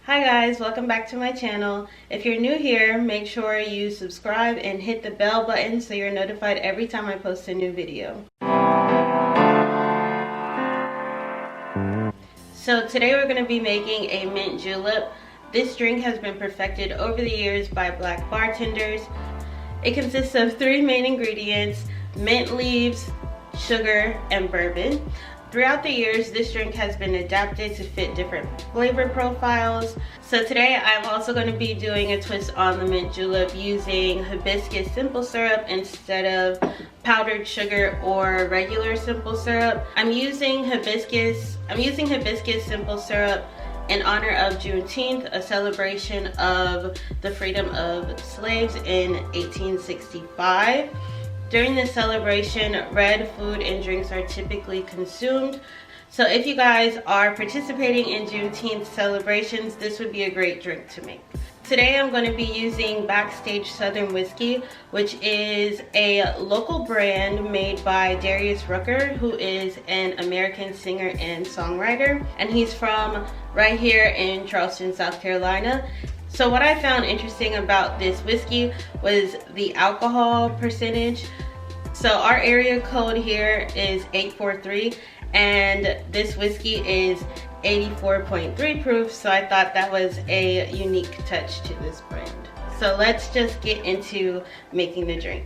Hi guys, welcome back to my channel. If you're new here, make sure you subscribe and hit the bell button so you're notified every time I post a new video. So today we're going to be making a mint julep. This drink has been perfected over the years by black bartenders. It consists of 3 main ingredients: mint leaves, sugar, and bourbon. Throughout the years, this drink has been adapted to fit different flavor profiles. So today I'm also going to be doing a twist on the mint julep using hibiscus simple syrup instead of powdered sugar or regular simple syrup. I'm using hibiscus simple syrup in honor of Juneteenth, a celebration of the freedom of slaves in 1865. During this celebration, red food and drinks are typically consumed. So if you guys are participating in Juneteenth celebrations, this would be a great drink to make. Today I'm going to be using Backstage Southern Whiskey, which is a local brand made by Darius Rucker, who is an American singer and songwriter. And he's from right here in Charleston, South Carolina. So what I found interesting about this whiskey was the alcohol percentage. So our area code here is 843 and this whiskey is 84.3 proof, so I thought that was a unique touch to this brand. So let's just get into making the drink.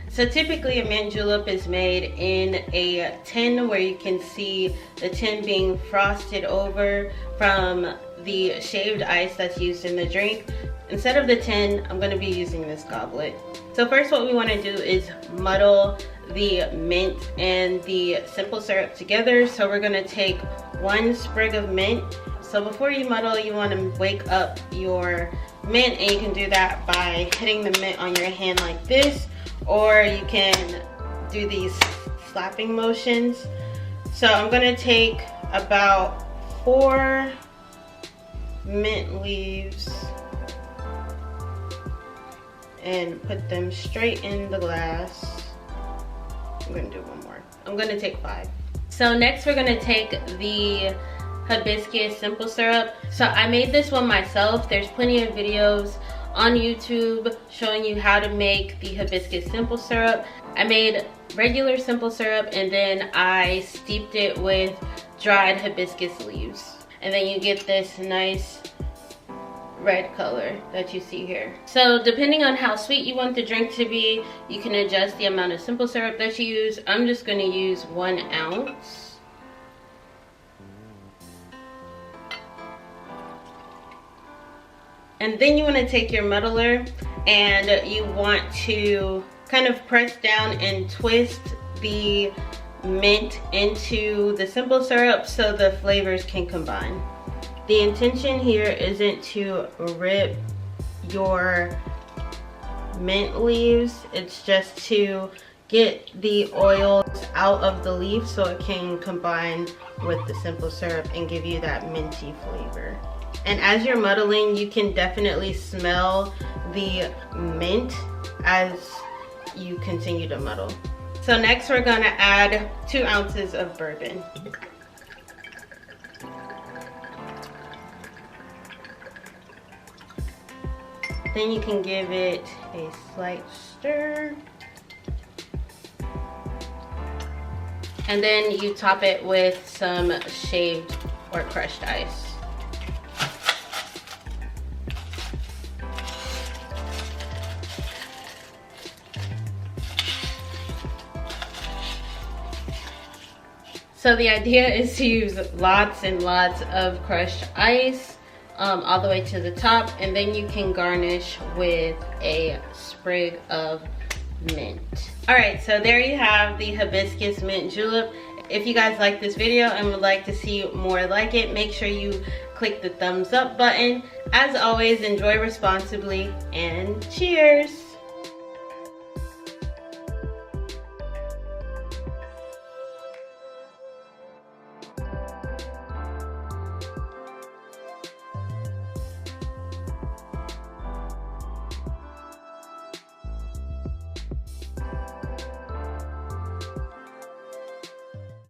So typically a mint julep is made in a tin where you can see the tin being frosted over from the shaved ice that's used in the drink. Instead of the tin, I'm going to be using this goblet. So first what we want to do is muddle the mint and the simple syrup together. So we're going to take 1 sprig of mint. So before you muddle, you want to wake up your mint, and you can do that by hitting the mint on your hand like this, or you can do these slapping motions. So I'm going to take about 4 mint leaves and put them straight in the glass. I'm gonna do one more. I'm gonna take 5. So next we're gonna take the hibiscus simple syrup. So I made this one myself. There's plenty of videos on YouTube showing you how to make the hibiscus simple syrup. I made regular simple syrup and then I steeped it with dried hibiscus leaves. And then you get this nice red color that you see here. So depending on how sweet you want the drink to be, you can adjust the amount of simple syrup that you use. I'm just going to use 1 ounce. And then you want to take your muddler and you want to kind of press down and twist the mint into the simple syrup so the flavors can combine. The intention here isn't to rip your mint leaves, it's just to get the oils out of the leaf so it can combine with the simple syrup and give you that minty flavor. And as you're muddling, you can definitely smell the mint as you continue to muddle. So next we're gonna add 2 ounces of bourbon. Then you can give it a slight stir. And then you top it with some shaved or crushed ice. So the idea is to use lots and lots of crushed ice all the way to the top, and then you can garnish with a sprig of mint. Alright, so there you have the hibiscus mint julep. If you guys like this video and would like to see more like it, make sure you click the thumbs up button. As always, enjoy responsibly and cheers!